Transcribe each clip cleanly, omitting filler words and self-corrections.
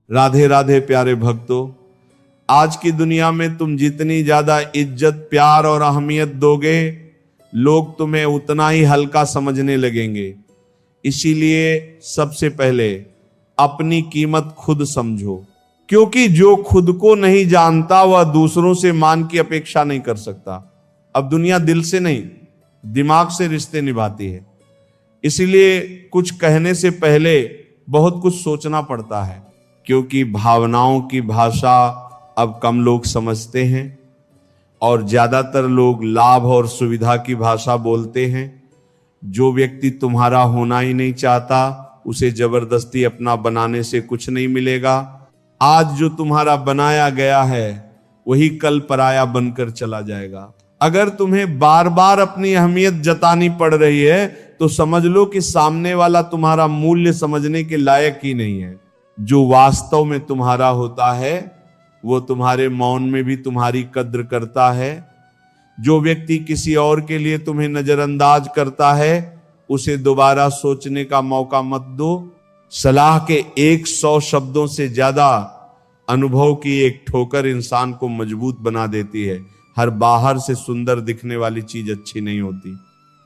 राधे राधे प्यारे भक्तों, आज की दुनिया में तुम जितनी ज्यादा इज्जत, प्यार और अहमियत दोगे, लोग तुम्हें उतना ही हल्का समझने लगेंगे। इसीलिए सबसे पहले अपनी कीमत खुद समझो, क्योंकि जो खुद को नहीं जानता वह दूसरों से मान की अपेक्षा नहीं कर सकता। अब दुनिया दिल से नहीं, दिमाग से रिश्ते निभाती है। इसीलिए कुछ कहने से पहले बहुत कुछ सोचना पड़ता है, क्योंकि भावनाओं की भाषा अब कम लोग समझते हैं और ज्यादातर लोग लाभ और सुविधा की भाषा बोलते हैं। जो व्यक्ति तुम्हारा होना ही नहीं चाहता, उसे जबरदस्ती अपना बनाने से कुछ नहीं मिलेगा। आज जो तुम्हारा बनाया गया है वही कल पराया बनकर चला जाएगा। अगर तुम्हें बार बार अपनी अहमियत जतानी पड़ रही है तो समझ लो कि सामने वाला तुम्हारा मूल्य समझने के लायक ही नहीं है। जो वास्तव में तुम्हारा होता है वो तुम्हारे मौन में भी तुम्हारी कद्र करता है। जो व्यक्ति किसी और के लिए तुम्हें नजरअंदाज करता है उसे दोबारा सोचने का मौका मत दो। सलाह के 100 शब्दों से ज्यादा अनुभव की एक ठोकर इंसान को मजबूत बना देती है। हर बाहर से सुंदर दिखने वाली चीज अच्छी नहीं होती।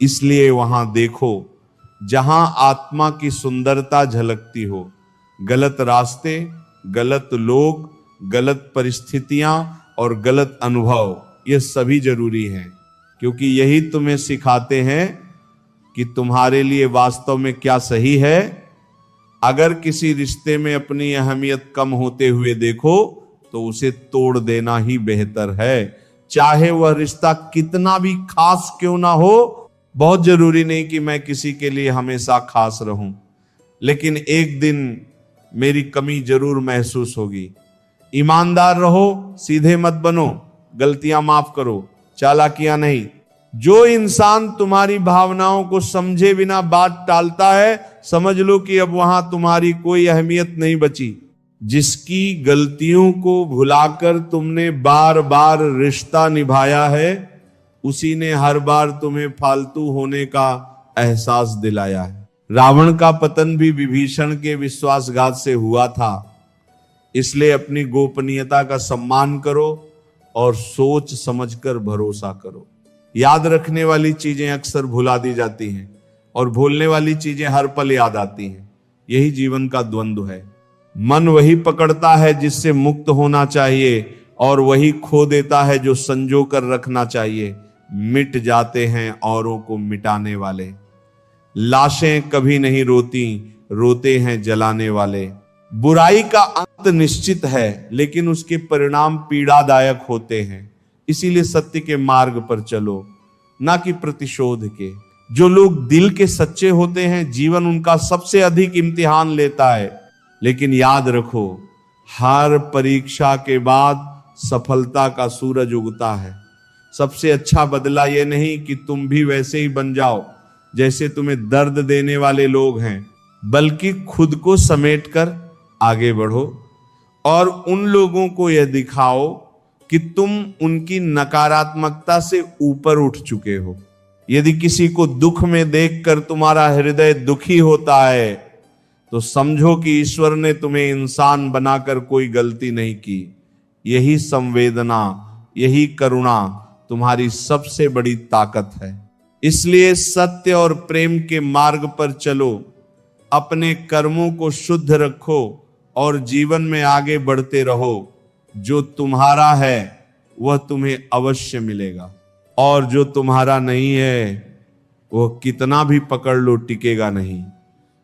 इसलिए वहां देखो जहां आत्मा की सुंदरता झलकती हो। गलत रास्ते, गलत लोग, गलत परिस्थितियां और गलत अनुभव, ये सभी जरूरी हैं, क्योंकि यही तुम्हें सिखाते हैं कि तुम्हारे लिए वास्तव में क्या सही है। अगर किसी रिश्ते में अपनी अहमियत कम होते हुए देखो तो उसे तोड़ देना ही बेहतर है, चाहे वह रिश्ता कितना भी खास क्यों ना हो। बहुत जरूरी नहीं कि मैं किसी के लिए हमेशा खास रहूं, लेकिन एक दिन मेरी कमी जरूर महसूस होगी। ईमानदार रहो, सीधे मत बनो, गलतियां माफ करो, चालाकियां नहीं। जो इंसान तुम्हारी भावनाओं को समझे बिना बात टालता है, समझ लो कि अब वहां तुम्हारी कोई अहमियत नहीं बची। जिसकी गलतियों को भुलाकर तुमने बार बार रिश्ता निभाया है, उसी ने हर बार तुम्हें फालतू होने का एहसास दिलाया है। रावण का पतन भी विभीषण के विश्वासघात से हुआ था। इसलिए अपनी गोपनीयता का सम्मान करो और सोच समझकर भरोसा करो। याद रखने वाली चीजें अक्सर भुला दी जाती हैं और भूलने वाली चीजें हर पल याद आती हैं। यही जीवन का द्वंद्व है। मन वही पकड़ता है जिससे मुक्त होना चाहिए और वही खो देता है जो संजो कर रखना चाहिए। मिट जाते हैं औरों को मिटाने वाले। लाशें कभी नहीं रोती, रोते हैं जलाने वाले। बुराई का अंत निश्चित है, लेकिन उसके परिणाम पीड़ादायक होते हैं। इसीलिए सत्य के मार्ग पर चलो, ना कि प्रतिशोध के। जो लोग दिल के सच्चे होते हैं, जीवन उनका सबसे अधिक इम्तिहान लेता है। लेकिन याद रखो, हर परीक्षा के बाद सफलता का सूरज उगता है। सबसे अच्छा बदला यह नहीं कि तुम भी वैसे ही बन जाओ जैसे तुम्हें दर्द देने वाले लोग हैं, बल्कि खुद को समेटकर आगे बढ़ो और उन लोगों को यह दिखाओ कि तुम उनकी नकारात्मकता से ऊपर उठ चुके हो। यदि किसी को दुख में देखकर तुम्हारा हृदय दुखी होता है तो समझो कि ईश्वर ने तुम्हें इंसान बनाकर कोई गलती नहीं की। यही संवेदना, यही करुणा तुम्हारी सबसे बड़ी ताकत है। इसलिए सत्य और प्रेम के मार्ग पर चलो, अपने कर्मों को शुद्ध रखो और जीवन में आगे बढ़ते रहो। जो तुम्हारा है वह तुम्हें अवश्य मिलेगा और जो तुम्हारा नहीं है वह कितना भी पकड़ लो टिकेगा नहीं।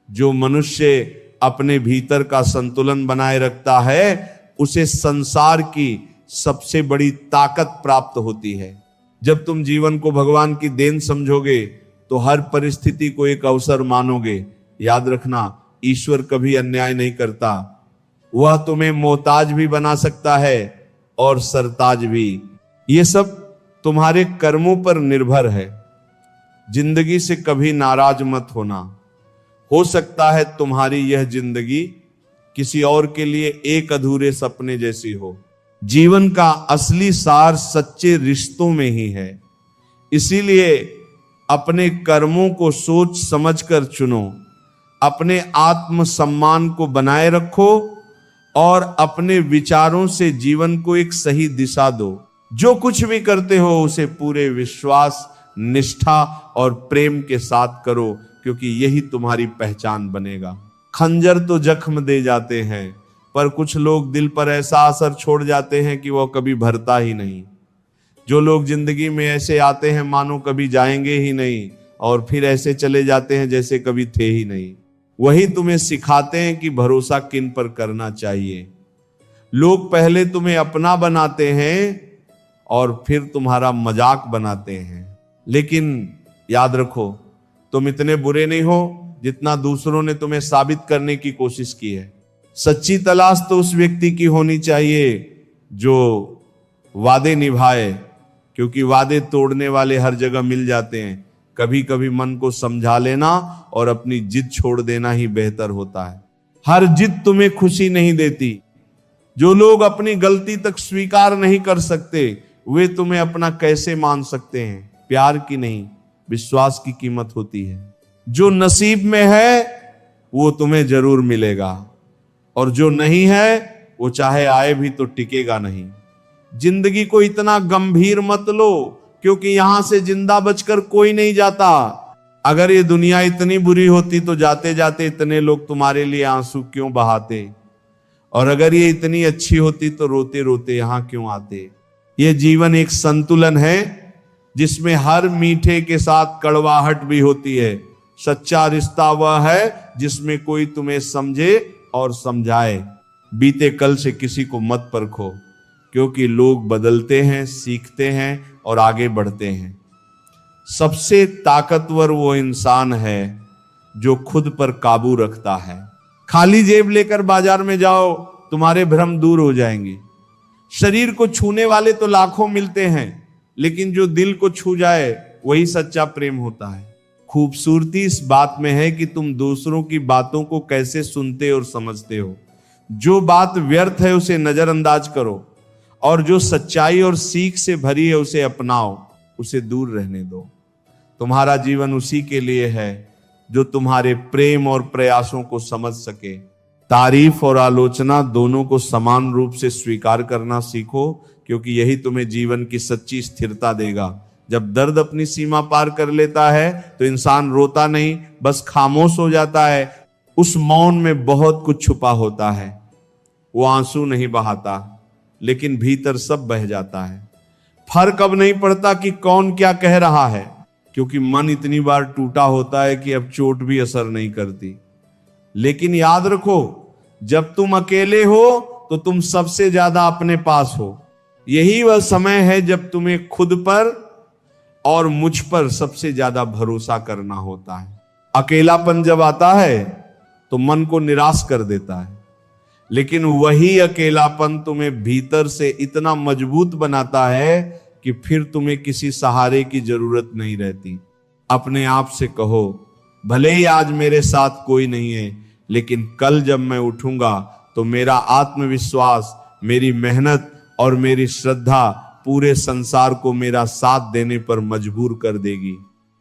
जो मनुष्य अपने भीतर का संतुलन बनाए रखता है उसे संसार की सबसे बड़ी ताकत प्राप्त होती है। जब तुम जीवन को भगवान की देन समझोगे तो हर परिस्थिति को एक अवसर मानोगे। याद रखना, ईश्वर कभी अन्याय नहीं करता। वह तुम्हें मोहताज भी बना सकता है और सरताज भी। ये सब तुम्हारे कर्मों पर निर्भर है। जिंदगी से कभी नाराज मत होना। हो सकता है तुम्हारी यह जिंदगी किसी और के लिए एक अधूरे सपने जैसी हो। जीवन का असली सार सच्चे रिश्तों में ही है। इसीलिए अपने कर्मों को सोच समझकर चुनो। अपने आत्म सम्मान को बनाए रखो और अपने विचारों से जीवन को एक सही दिशा दो। जो कुछ भी करते हो उसे पूरे विश्वास, निष्ठा और प्रेम के साथ करो, क्योंकि यही तुम्हारी पहचान बनेगा। खंजर तो जख्म दे जाते हैं, पर कुछ लोग दिल पर ऐसा असर छोड़ जाते हैं कि वह कभी भरता ही नहीं। जो लोग जिंदगी में ऐसे आते हैं मानो कभी जाएंगे ही नहीं, और फिर ऐसे चले जाते हैं जैसे कभी थे ही नहीं, वही तुम्हें सिखाते हैं कि भरोसा किन पर करना चाहिए। लोग पहले तुम्हें अपना बनाते हैं और फिर तुम्हारा मजाक बनाते हैं, लेकिन याद रखो, तुम इतने बुरे नहीं हो जितना दूसरों ने तुम्हें साबित करने की कोशिश की है। सच्ची तलाश तो उस व्यक्ति की होनी चाहिए जो वादे निभाए, क्योंकि वादे तोड़ने वाले हर जगह मिल जाते हैं। कभी कभी मन को समझा लेना और अपनी जिद छोड़ देना ही बेहतर होता है। हर जिद तुम्हें खुशी नहीं देती। जो लोग अपनी गलती तक स्वीकार नहीं कर सकते, वे तुम्हें अपना कैसे मान सकते हैं। प्यार की नहीं, विश्वास की कीमत होती है। जो नसीब में है वो तुम्हें जरूर मिलेगा, और जो नहीं है वो चाहे आए भी तो टिकेगा नहीं। जिंदगी को इतना गंभीर मत लो, क्योंकि यहां से जिंदा बचकर कोई नहीं जाता। अगर ये दुनिया इतनी बुरी होती तो जाते जाते इतने लोग तुम्हारे लिए आंसू क्यों बहाते, और अगर ये इतनी अच्छी होती तो रोते रोते यहां क्यों आते। ये जीवन एक संतुलन है जिसमें हर मीठे के साथ कड़वाहट भी होती है। सच्चा रिश्ता वह है जिसमें कोई तुम्हें समझे और समझाए। बीते कल से किसी को मत परखो, क्योंकि लोग बदलते हैं, सीखते हैं और आगे बढ़ते हैं। सबसे ताकतवर वो इंसान है जो खुद पर काबू रखता है। खाली जेब लेकर बाजार में जाओ, तुम्हारे भ्रम दूर हो जाएंगे। शरीर को छूने वाले तो लाखों मिलते हैं, लेकिन जो दिल को छू जाए वही सच्चा प्रेम होता है। खूबसूरती इस बात में है कि तुम दूसरों की बातों को कैसे सुनते और समझते हो। जो बात व्यर्थ है उसे नजरअंदाज करो, और जो सच्चाई और सीख से भरी है उसे अपनाओ, उसे दूर रहने दो। तुम्हारा जीवन उसी के लिए है जो तुम्हारे प्रेम और प्रयासों को समझ सके। तारीफ और आलोचना दोनों को समान रूप से स्वीकार करना सीखो, क्योंकि यही तुम्हें जीवन की सच्ची स्थिरता देगा। जब दर्द अपनी सीमा पार कर लेता है तो इंसान रोता नहीं, बस खामोश हो जाता है। उस मौन में बहुत कुछ छुपा होता है। वो आंसू नहीं बहाता, लेकिन भीतर सब बह जाता है। फर्क अब नहीं पड़ता कि कौन क्या कह रहा है, क्योंकि मन इतनी बार टूटा होता है कि अब चोट भी असर नहीं करती। लेकिन याद रखो, जब तुम अकेले हो तो तुम सबसे ज्यादा अपने पास हो। यही वह समय है जब तुम्हें खुद पर और मुझ पर सबसे ज्यादा भरोसा करना होता है। अकेलापन जब आता है तो मन को निराश कर देता है, लेकिन वही अकेलापन तुम्हें भीतर से इतना मजबूत बनाता है कि फिर तुम्हें किसी सहारे की जरूरत नहीं रहती। अपने आप से कहो, भले ही आज मेरे साथ कोई नहीं है, लेकिन कल जब मैं उठूंगा तो मेरा आत्मविश्वास, मेरी मेहनत और मेरी श्रद्धा पूरे संसार को मेरा साथ देने पर मजबूर कर देगी।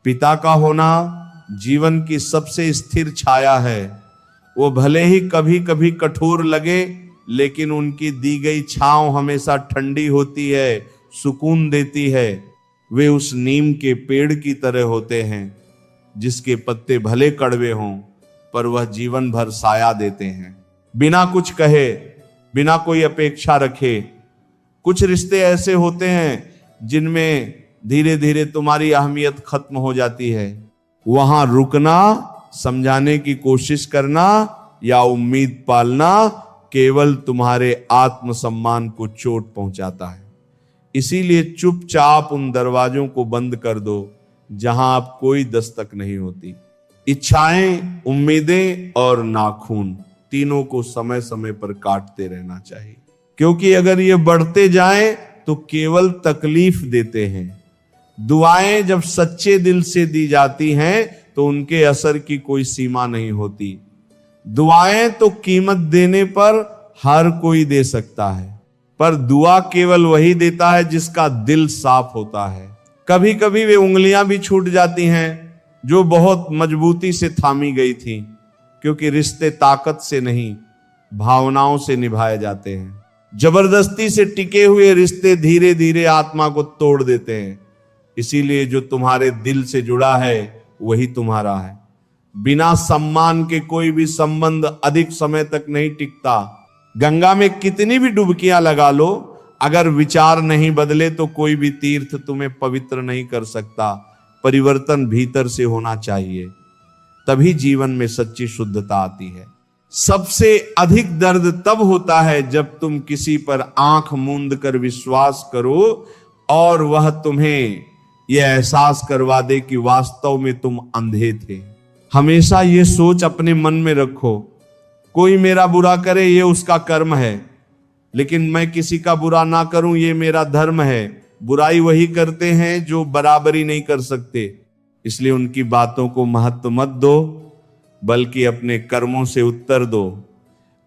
पिता का होना जीवन की सबसे स्थिर छाया है। वो भले ही कभी कभी कठोर लगे, लेकिन उनकी दी गई छांव हमेशा ठंडी होती है, सुकून देती है। वे उस नीम के पेड़ की तरह होते हैं जिसके पत्ते भले कड़वे हों, पर वह जीवन भर साया देते हैं। बिना कुछ कहे, बिना कोई अपेक्षा रखे। कुछ रिश्ते ऐसे होते हैं जिनमें धीरे धीरे तुम्हारी अहमियत खत्म हो जाती है। वहां रुकना, समझाने की कोशिश करना या उम्मीद पालना केवल तुम्हारे आत्मसम्मान को चोट पहुंचाता है। इसीलिए चुपचाप उन दरवाजों को बंद कर दो जहां अब कोई दस्तक नहीं होती। इच्छाएं, उम्मीदें और नाखून तीनों को समय समय पर काटते रहना चाहिए, क्योंकि अगर ये बढ़ते जाएं तो केवल तकलीफ देते हैं। दुआएं जब सच्चे दिल से दी जाती हैं तो उनके असर की कोई सीमा नहीं होती। दुआएं तो कीमत देने पर हर कोई दे सकता है, पर दुआ केवल वही देता है जिसका दिल साफ होता है। कभी कभी वे उंगलियां भी छूट जाती हैं जो बहुत मजबूती से थामी गई थी, क्योंकि रिश्ते ताकत से नहीं भावनाओं से निभाए जाते हैं। जबरदस्ती से टिके हुए रिश्ते धीरे धीरे आत्मा को तोड़ देते हैं। इसीलिए जो तुम्हारे दिल से जुड़ा है वही तुम्हारा है। बिना सम्मान के कोई भी संबंध अधिक समय तक नहीं टिकता। गंगा में कितनी भी डुबकियां लगा लो, अगर विचार नहीं बदले तो कोई भी तीर्थ तुम्हें पवित्र नहीं कर सकता। परिवर्तन भीतर से होना चाहिए, तभी जीवन में सच्ची शुद्धता आती है। सबसे अधिक दर्द तब होता है जब तुम किसी पर आंख मूंद कर विश्वास करो और वह तुम्हें यह एहसास करवा दे कि वास्तव में तुम अंधे थे। हमेशा ये सोच अपने मन में रखो, कोई मेरा बुरा करे ये उसका कर्म है, लेकिन मैं किसी का बुरा ना करूं ये मेरा धर्म है। बुराई वही करते हैं जो बराबरी नहीं कर सकते, इसलिए उनकी बातों को महत्व मत दो, बल्कि अपने कर्मों से उत्तर दो।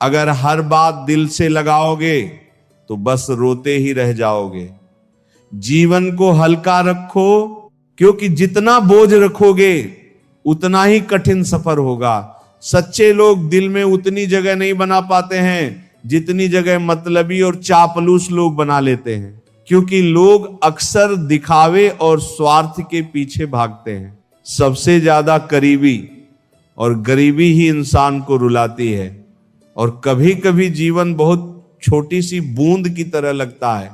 अगर हर बात दिल से लगाओगे तो बस रोते ही रह जाओगे। जीवन को हल्का रखो, क्योंकि जितना बोझ रखोगे उतना ही कठिन सफर होगा। सच्चे लोग दिल में उतनी जगह नहीं बना पाते हैं जितनी जगह मतलबी और चापलूस लोग बना लेते हैं, क्योंकि लोग अक्सर दिखावे और स्वार्थ के पीछे भागते हैं। सबसे ज्यादा करीबी और गरीबी ही इंसान को रुलाती है, और कभी कभी जीवन बहुत छोटी सी बूंद की तरह लगता है,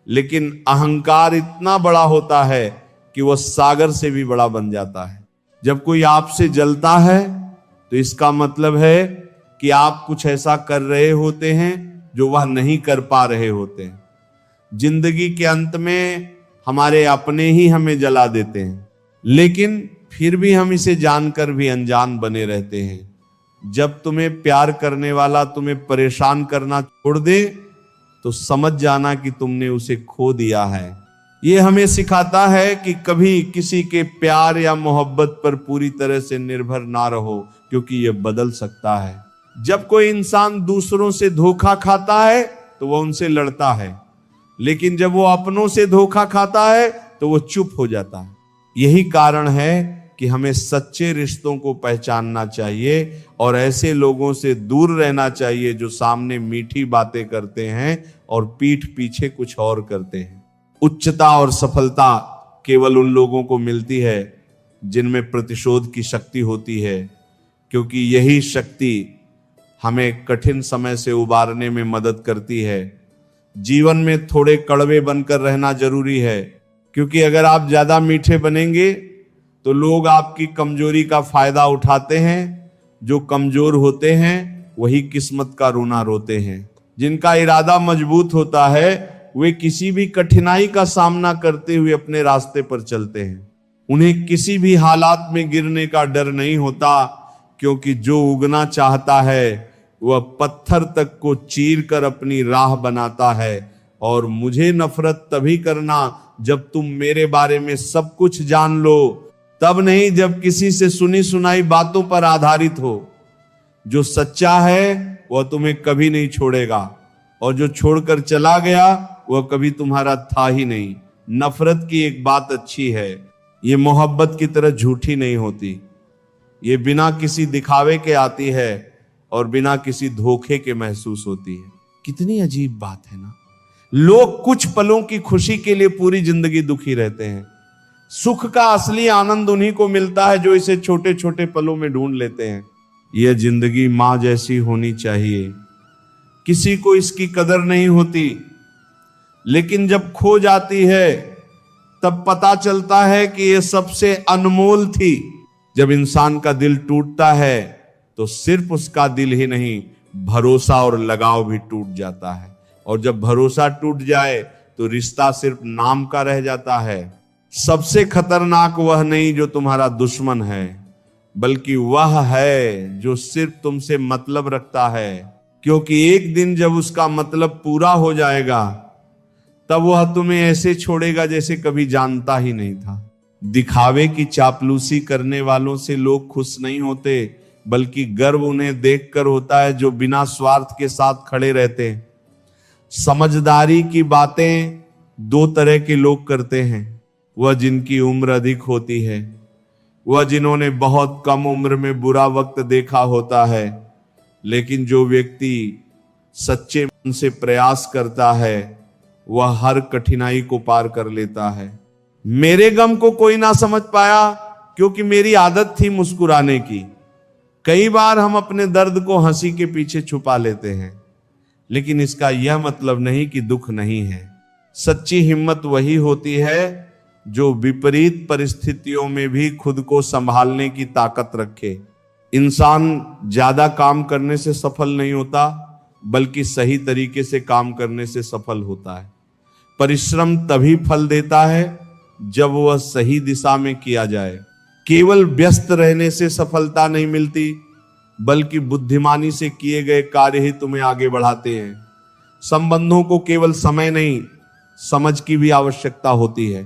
लेकिन अहंकार इतना बड़ा होता है कि वह सागर से भी बड़ा बन जाता है। जब कोई आपसे जलता है तो इसका मतलब है कि आप कुछ ऐसा कर रहे होते हैं जो वह नहीं कर पा रहे होते हैं। जिंदगी के अंत में हमारे अपने ही हमें जला देते हैं, लेकिन फिर भी हम इसे जानकर भी अनजान बने रहते हैं। जब तुम्हें प्यार करने वाला तुम्हें परेशान करना छोड़ दे तो समझ जाना कि तुमने उसे खो दिया है। यह हमें सिखाता है कि कभी किसी के प्यार या मोहब्बत पर पूरी तरह से निर्भर ना रहो, क्योंकि यह बदल सकता है। जब कोई इंसान दूसरों से धोखा खाता है तो वह उनसे लड़ता है, लेकिन जब वो अपनों से धोखा खाता है तो वो चुप हो जाता है। यही कारण है कि हमें सच्चे रिश्तों को पहचानना चाहिए और ऐसे लोगों से दूर रहना चाहिए जो सामने मीठी बातें करते हैं और पीठ पीछे कुछ और करते हैं। उच्चता और सफलता केवल उन लोगों को मिलती है जिनमें प्रतिशोध की शक्ति होती है, क्योंकि यही शक्ति हमें कठिन समय से उबारने में मदद करती है। जीवन में थोड़े कड़वे बनकर रहना जरूरी है, क्योंकि अगर आप ज्यादा मीठे बनेंगे तो लोग आपकी कमजोरी का फायदा उठाते हैं। जो कमजोर होते हैं वही किस्मत का रोना रोते हैं। जिनका इरादा मजबूत होता है वे किसी भी कठिनाई का सामना करते हुए अपने रास्ते पर चलते हैं। उन्हें किसी भी हालात में गिरने का डर नहीं होता, क्योंकि जो उगना चाहता है वह पत्थर तक को चीर कर अपनी राह बनाता है। और मुझे नफरत तभी करना जब तुम मेरे बारे में सब कुछ जान लो, तब नहीं जब किसी से सुनी सुनाई बातों पर आधारित हो। जो सच्चा है वह तुम्हें कभी नहीं छोड़ेगा, और जो छोड़कर चला गया वह कभी तुम्हारा था ही नहीं। नफरत की एक बात अच्छी है, ये मोहब्बत की तरह झूठी नहीं होती। ये बिना किसी दिखावे के आती है और बिना किसी धोखे के महसूस होती है। कितनी अजीब बात है ना। लोग कुछ पलों की खुशी के लिए पूरी जिंदगी दुखी रहते हैं। सुख का असली आनंद उन्हीं को मिलता है जो इसे छोटे छोटे पलों में ढूंढ लेते हैं। यह जिंदगी मां जैसी होनी चाहिए। किसी को इसकी कदर नहीं होती, लेकिन जब खो जाती है तब पता चलता है कि यह सबसे अनमोल थी। जब इंसान का दिल टूटता है तो सिर्फ उसका दिल ही नहीं, भरोसा और लगाव भी टूट जाता है। और जब भरोसा टूट जाए तो रिश्ता सिर्फ नाम का रह जाता है। सबसे खतरनाक वह नहीं जो तुम्हारा दुश्मन है, बल्कि वह है जो सिर्फ तुमसे मतलब रखता है, क्योंकि एक दिन जब उसका मतलब पूरा हो जाएगा तब वह तुम्हें ऐसे छोड़ेगा जैसे कभी जानता ही नहीं था। दिखावे की चापलूसी करने वालों से लोग खुश नहीं होते, बल्कि गर्व उन्हें देखकर होता है जो बिना स्वार्थ के साथ खड़े रहते हैं। समझदारी की बातें दो तरह के लोग करते हैं, वह जिनकी उम्र अधिक होती है, वह जिन्होंने बहुत कम उम्र में बुरा वक्त देखा होता है, लेकिन जो व्यक्ति सच्चे मन से प्रयास करता है वह हर कठिनाई को पार कर लेता है। मेरे गम को कोई ना समझ पाया क्योंकि मेरी आदत थी मुस्कुराने की। कई बार हम अपने दर्द को हंसी के पीछे छुपा लेते हैं, लेकिन इसका यह मतलब नहीं कि दुख नहीं है। सच्ची हिम्मत वही होती है जो विपरीत परिस्थितियों में भी खुद को संभालने की ताकत रखे। इंसान ज्यादा काम करने से सफल नहीं होता, बल्कि सही तरीके से काम करने से सफल होता है। परिश्रम तभी फल देता है जब वह सही दिशा में किया जाए। केवल व्यस्त रहने से सफलता नहीं मिलती, बल्कि बुद्धिमानी से किए गए कार्य ही तुम्हें आगे बढ़ाते हैं। संबंधों को केवल समय नहीं, समझ की भी आवश्यकता होती है।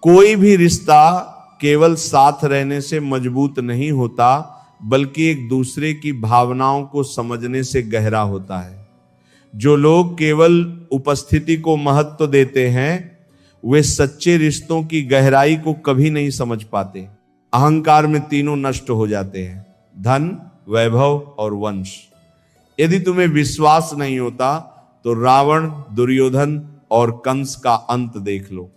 कोई भी रिश्ता केवल साथ रहने से मजबूत नहीं होता, बल्कि एक दूसरे की भावनाओं को समझने से गहरा होता है। जो लोग केवल उपस्थिति को महत्व देते हैं वे सच्चे रिश्तों की गहराई को कभी नहीं समझ पाते। अहंकार में तीनों नष्ट हो जाते हैं, धन, वैभव और वंश। यदि तुम्हें विश्वास नहीं होता तो रावण, दुर्योधन और कंस का अंत देख लो।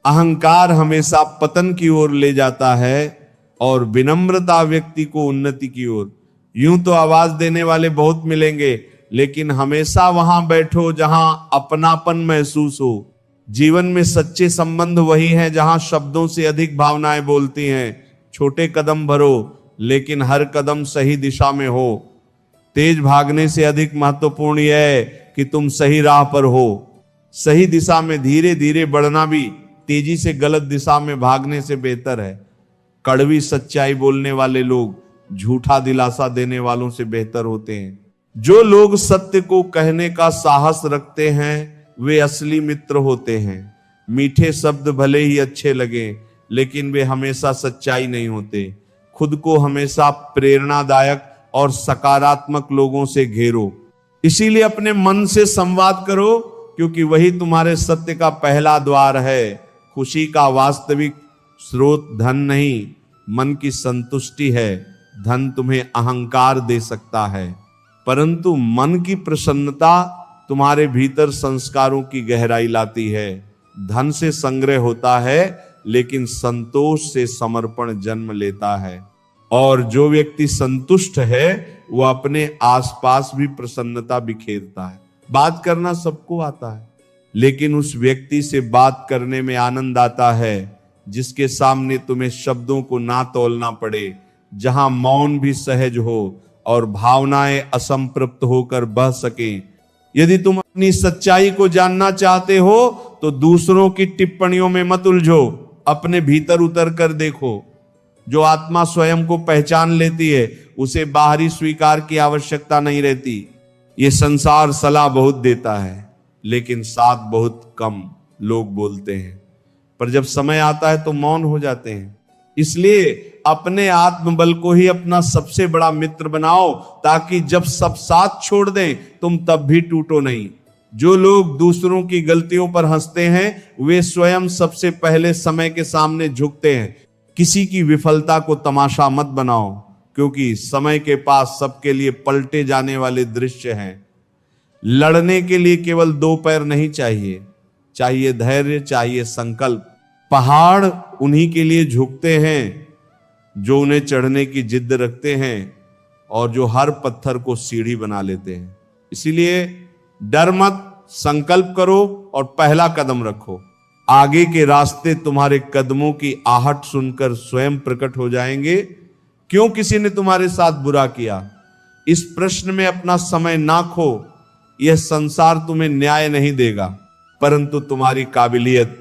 अहंकार हमेशा पतन की ओर ले जाता है और विनम्रता व्यक्ति को उन्नति की ओर। यूं तो आवाज देने वाले बहुत मिलेंगे, लेकिन हमेशा वहां बैठो जहां अपनापन महसूस हो। जीवन में सच्चे संबंध वही हैं जहां शब्दों से अधिक भावनाएं बोलती हैं। छोटे कदम भरो, लेकिन हर कदम सही दिशा में हो। तेज भागने से अधिक महत्वपूर्ण यह है कि तुम सही राह पर हो। सही दिशा में धीरे धीरे बढ़ना भी तेजी से गलत दिशा में भागने से बेहतर है। कड़वी सच्चाई बोलने वाले लोग झूठा दिलासा देने वालों से बेहतर होते हैं। जो लोग सत्य को कहने का साहस रखते हैं वे असली मित्र होते हैं। मीठे शब्द भले ही अच्छे लगे, लेकिन वे हमेशा सच्चाई नहीं होते। खुद को हमेशा प्रेरणादायक और सकारात्मक लोगों से घेरो। इसीलिए अपने मन से संवाद करो, क्योंकि वही तुम्हारे सत्य का पहला द्वार है। खुशी का वास्तविक स्रोत धन नहीं, मन की संतुष्टि है। धन तुम्हें अहंकार दे सकता है, परंतु मन की प्रसन्नता तुम्हारे भीतर संस्कारों की गहराई लाती है। धन से संग्रह होता है, लेकिन संतोष से समर्पण जन्म लेता है। और जो व्यक्ति संतुष्ट है वह अपने आसपास भी प्रसन्नता बिखेरता है। बात करना सबको आता है, लेकिन उस व्यक्ति से बात करने में आनंद आता है जिसके सामने तुम्हें शब्दों को ना तौलना पड़े, जहां मौन भी सहज हो और भावनाएं असंतृप्त होकर बह सकें। यदि तुम अपनी सच्चाई को जानना चाहते हो तो दूसरों की टिप्पणियों में मत उलझो, अपने भीतर उतर कर देखो। जो आत्मा स्वयं को पहचान लेती है उसे बाहरी स्वीकार की आवश्यकता नहीं रहती। ये संसार सलाह बहुत देता है, लेकिन साथ बहुत कम लोग बोलते हैं, पर जब समय आता है तो मौन हो जाते हैं। इसलिए अपने आत्मबल को ही अपना सबसे बड़ा मित्र बनाओ, ताकि जब सब साथ छोड़ दें तुम तब भी टूटो नहीं। जो लोग दूसरों की गलतियों पर हंसते हैं वे स्वयं सबसे पहले समय के सामने झुकते हैं। किसी की विफलता को तमाशा मत बनाओ, क्योंकि समय के पास सबके लिए पलटे जाने वाले दृश्य हैं। लड़ने के लिए केवल दो पैर नहीं चाहिए, चाहिए धैर्य, चाहिए संकल्प। पहाड़ उन्हीं के लिए झुकते हैं जो उन्हें चढ़ने की जिद रखते हैं और जो हर पत्थर को सीढ़ी बना लेते हैं। इसीलिए डर मत, संकल्प करो और पहला कदम रखो। आगे के रास्ते तुम्हारे कदमों की आहट सुनकर स्वयं प्रकट हो जाएंगे। क्यों किसी ने तुम्हारे साथ बुरा किया, इस प्रश्न में अपना समय ना खो। यह संसार तुम्हें न्याय नहीं देगा, परंतु तुम्हारी काबिलियत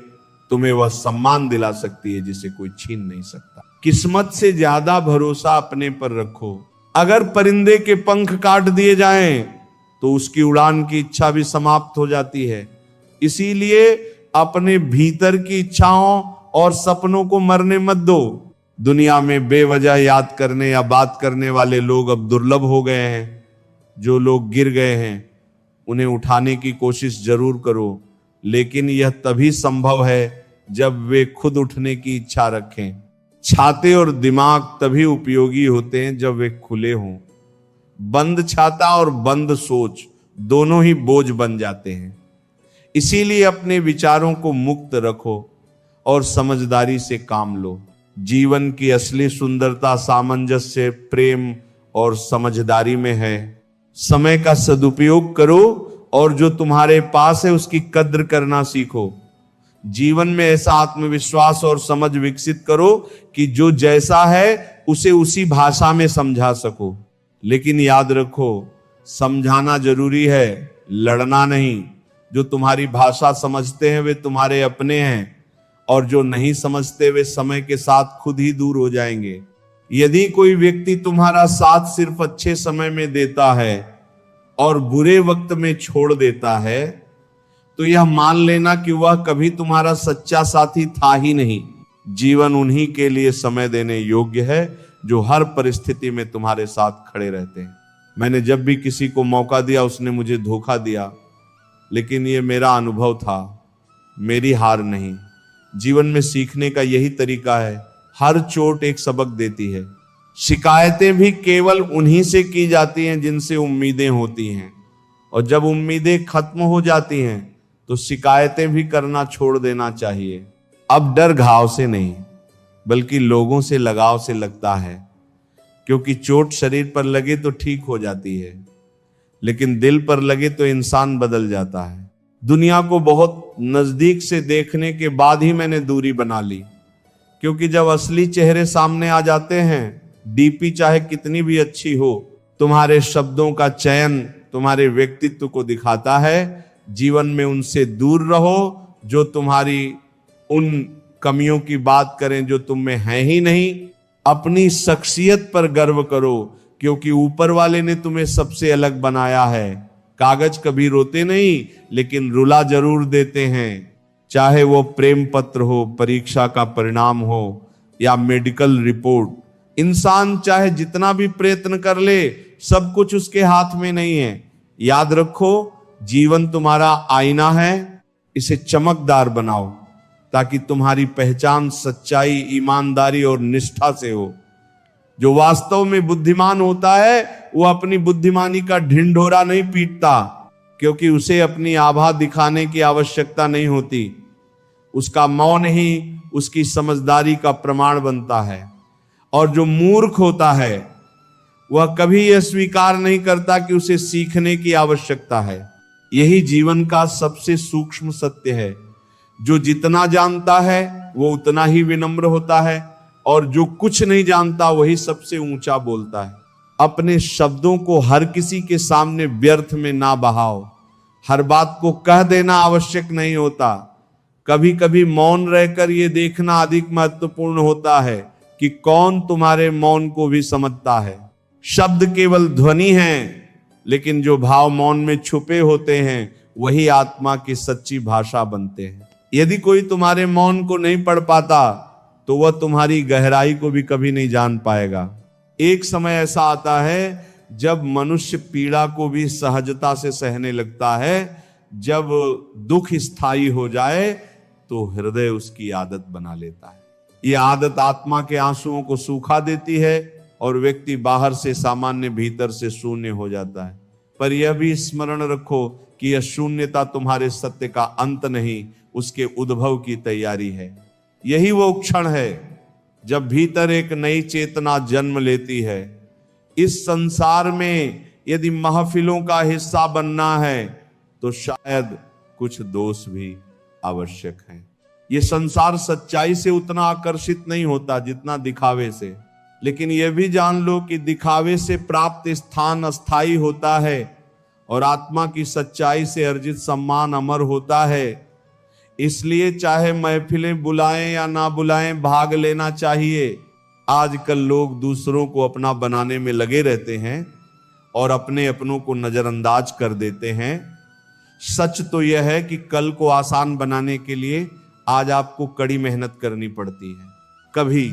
तुम्हें वह सम्मान दिला सकती है जिसे कोई छीन नहीं सकता। किस्मत से ज्यादा भरोसा अपने पर रखो। अगर परिंदे के पंख काट दिए जाएं तो उसकी उड़ान की इच्छा भी समाप्त हो जाती है। इसीलिए अपने भीतर की इच्छाओं और सपनों को मरने मत दो। दुनिया में बेवजह याद करने या बात करने वाले लोग अब दुर्लभ हो गए हैं। जो लोग गिर गए हैं उन्हें उठाने की कोशिश जरूर करो, लेकिन यह तभी संभव है जब वे खुद उठने की इच्छा रखें। छाते और दिमाग तभी उपयोगी होते हैं जब वे खुले हों। बंद छाता और बंद सोच दोनों ही बोझ बन जाते हैं। इसीलिए अपने विचारों को मुक्त रखो और समझदारी से काम लो। जीवन की असली सुंदरता सामंजस्य, प्रेम और समझदारी में है। समय का सदुपयोग करो और जो तुम्हारे पास है उसकी कद्र करना सीखो। जीवन में ऐसा आत्मविश्वास और समझ विकसित करो कि जो जैसा है उसे उसी भाषा में समझा सको। लेकिन याद रखो, समझाना जरूरी है, लड़ना नहीं। जो तुम्हारी भाषा समझते हैं वे तुम्हारे अपने हैं, और जो नहीं समझते वे समय के साथ खुद ही दूर हो जाएंगे। यदि कोई व्यक्ति तुम्हारा साथ सिर्फ अच्छे समय में देता है और बुरे वक्त में छोड़ देता है, तो यह मान लेना कि वह कभी तुम्हारा सच्चा साथी था ही नहीं। जीवन उन्हीं के लिए समय देने योग्य है जो हर परिस्थिति में तुम्हारे साथ खड़े रहते हैं। मैंने जब भी किसी को मौका दिया उसने मुझे धोखा दिया, लेकिन ये मेरा अनुभव था, मेरी हार नहीं। जीवन में सीखने का यही तरीका है। हर चोट एक सबक देती है। शिकायतें भी केवल उन्हीं से की जाती हैं जिनसे उम्मीदें होती हैं, और जब उम्मीदें खत्म हो जाती हैं तो शिकायतें भी करना छोड़ देना चाहिए। अब डर घाव से नहीं बल्कि लोगों से लगाव से लगता है, क्योंकि चोट शरीर पर लगे तो ठीक हो जाती है, लेकिन दिल पर लगे तो इंसान बदल जाता है। दुनिया को बहुत नजदीक से देखने के बाद ही मैंने दूरी बना ली, क्योंकि जब असली चेहरे सामने आ जाते हैं, डीपी चाहे कितनी भी अच्छी हो, तुम्हारे शब्दों का चयन तुम्हारे व्यक्तित्व को दिखाता है। जीवन में उनसे दूर रहो जो तुम्हारी उन कमियों की बात करें जो तुम में है ही नहीं। अपनी शख्सियत पर गर्व करो, क्योंकि ऊपर वाले ने तुम्हें सबसे अलग बनाया है। कागज कभी रोते नहीं, लेकिन रुला जरूर देते हैं। चाहे वो प्रेम पत्र हो, परीक्षा का परिणाम हो या मेडिकल रिपोर्ट। इंसान चाहे जितना भी प्रयत्न कर ले, सब कुछ उसके हाथ में नहीं है। याद रखो, जीवन तुम्हारा आईना है, इसे चमकदार बनाओ ताकि तुम्हारी पहचान सच्चाई, ईमानदारी और निष्ठा से हो। जो वास्तव में बुद्धिमान होता है वो अपनी बुद्धिमानी का ढिंढोरा नहीं पीटता, क्योंकि उसे अपनी आभा दिखाने की आवश्यकता नहीं होती। उसका मौन ही उसकी समझदारी का प्रमाण बनता है। और जो मूर्ख होता है वह कभी यह स्वीकार नहीं करता कि उसे सीखने की आवश्यकता है। यही जीवन का सबसे सूक्ष्म सत्य है। जो जितना जानता है वो उतना ही विनम्र होता है, और जो कुछ नहीं जानता वही सबसे ऊंचा बोलता है। अपने शब्दों को हर किसी के सामने व्यर्थ में ना बहाओ। हर बात को कह देना आवश्यक नहीं होता। कभी कभी मौन रहकर यह देखना अधिक महत्वपूर्ण होता है कि कौन तुम्हारे मौन को भी समझता है। शब्द केवल ध्वनि हैं, लेकिन जो भाव मौन में छुपे होते हैं वही आत्मा की सच्ची भाषा बनते हैं। यदि कोई तुम्हारे मौन को नहीं पढ़ पाता तो वह तुम्हारी गहराई को भी कभी नहीं जान पाएगा। एक समय ऐसा आता है जब मनुष्य पीड़ा को भी सहजता से सहने लगता है। जब दुख स्थायी हो जाए तो हृदय उसकी आदत बना लेता है। यह आदत आत्मा के आंसुओं को सूखा देती है और व्यक्ति बाहर से सामान्य, भीतर से शून्य हो जाता है। पर यह भी स्मरण रखो कि यह शून्यता तुम्हारे सत्य का अंत नहीं, उसके उद्भव की तैयारी है। यही वो क्षण है जब भीतर एक नई चेतना जन्म लेती है। इस संसार में यदि महफिलों का हिस्सा बनना है तो शायद कुछ दोष भी आवश्यक है। ये संसार सच्चाई से उतना आकर्षित नहीं होता जितना दिखावे से, लेकिन यह भी जान लो कि दिखावे से प्राप्त स्थान अस्थाई होता है और आत्मा की सच्चाई से अर्जित सम्मान अमर होता है। इसलिए चाहे महफिलें बुलाएं या ना बुलाएं, भाग लेना चाहिए। आजकल लोग दूसरों को अपना बनाने में लगे रहते हैं और अपने अपनों को नजरअंदाज कर देते हैं। सच तो यह है कि कल को आसान बनाने के लिए आज आपको कड़ी मेहनत करनी पड़ती है। कभी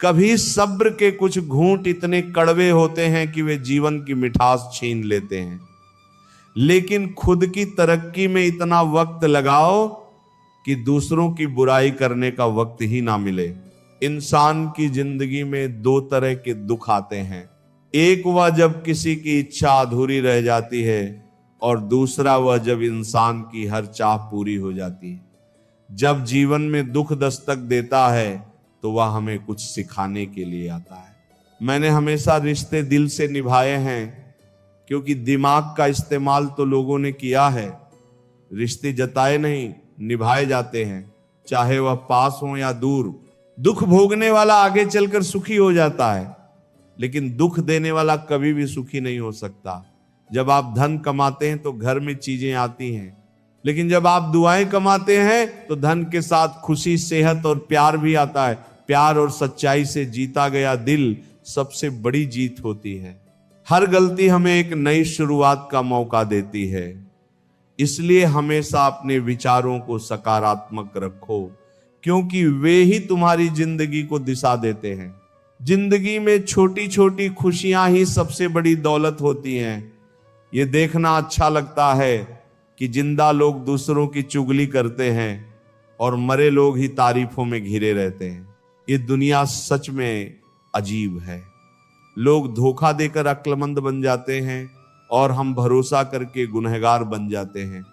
कभी सब्र के कुछ घूंट इतने कड़वे होते हैं कि वे जीवन की मिठास छीन लेते हैं। लेकिन खुद की तरक्की में इतना वक्त लगाओ कि दूसरों की बुराई करने का वक्त ही ना मिले। इंसान की जिंदगी में दो तरह के दुख आते हैं। एक वह जब किसी की इच्छा अधूरी रह जाती है, और दूसरा वह जब इंसान की हर चाह पूरी हो जाती है। जब जीवन में दुख दस्तक देता है तो वह हमें कुछ सिखाने के लिए आता है। मैंने हमेशा रिश्ते दिल से निभाए हैं, क्योंकि दिमाग का इस्तेमाल तो लोगों ने किया है। रिश्ते जताए नहीं, निभाए जाते हैं, चाहे वह पास हो या दूर। दुख भोगने वाला आगे चलकर सुखी हो जाता है, लेकिन दुख देने वाला कभी भी सुखी नहीं हो सकता। जब आप धन कमाते हैं तो घर में चीजें आती हैं, लेकिन जब आप दुआएं कमाते हैं तो धन के साथ खुशी, सेहत और प्यार भी आता है। प्यार और सच्चाई से जीता गया दिल सबसे बड़ी जीत होती है। हर गलती हमें एक नई शुरुआत का मौका देती है, इसलिए हमेशा अपने विचारों को सकारात्मक रखो, क्योंकि वे ही तुम्हारी जिंदगी को दिशा देते हैं। जिंदगी में छोटी छोटी खुशियां ही सबसे बड़ी दौलत होती हैं। ये देखना अच्छा लगता है कि जिंदा लोग दूसरों की चुगली करते हैं और मरे लोग ही तारीफों में घिरे रहते हैं। ये दुनिया सच में अजीब है। लोग धोखा देकर अक्लमंद बन जाते हैं और हम भरोसा करके गुनहगार बन जाते हैं।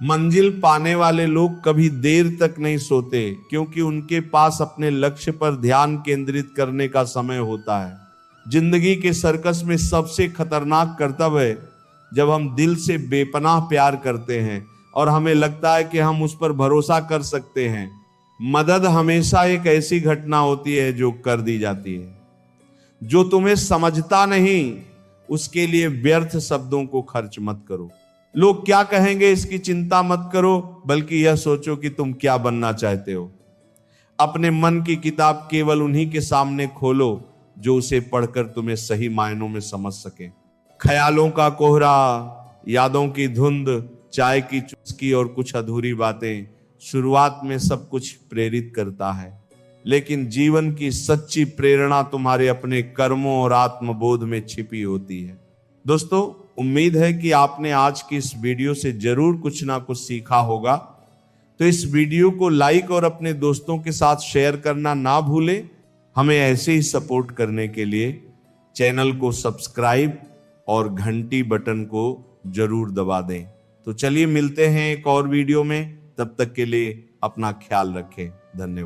मंजिल पाने वाले लोग कभी देर तक नहीं सोते, क्योंकि उनके पास अपने लक्ष्य पर ध्यान केंद्रित करने का समय होता है। जिंदगी के सर्कस में सबसे खतरनाक कर्तव्य है जब हम दिल से बेपनाह प्यार करते हैं और हमें लगता है कि हम उस पर भरोसा कर सकते हैं। मदद हमेशा एक ऐसी घटना होती है जो कर दी जाती है। जो तुम्हें समझता नहीं, उसके लिए व्यर्थ शब्दों को खर्च मत करो। लोग क्या कहेंगे इसकी चिंता मत करो, बल्कि यह सोचो कि तुम क्या बनना चाहते हो। अपने मन की किताब केवल उन्हीं के सामने खोलो जो उसे पढ़कर तुम्हें सही मायनों में समझ सके। ख्यालों का कोहरा, यादों की धुंध, चाय की चुस्की और कुछ अधूरी बातें, शुरुआत में सब कुछ प्रेरित करता है, लेकिन जीवन की सच्ची प्रेरणा तुम्हारे अपने कर्मों और आत्मबोध में छिपी होती है। दोस्तों, उम्मीद है कि आपने आज की इस वीडियो से जरूर कुछ ना कुछ सीखा होगा। तो इस वीडियो को लाइक और अपने दोस्तों के साथ शेयर करना ना भूलें। हमें ऐसे ही सपोर्ट करने के लिए चैनल को सब्सक्राइब और घंटी बटन को जरूर दबा दें। तो चलिए मिलते हैं एक और वीडियो में, तब तक के लिए अपना ख्याल रखें। धन्यवाद।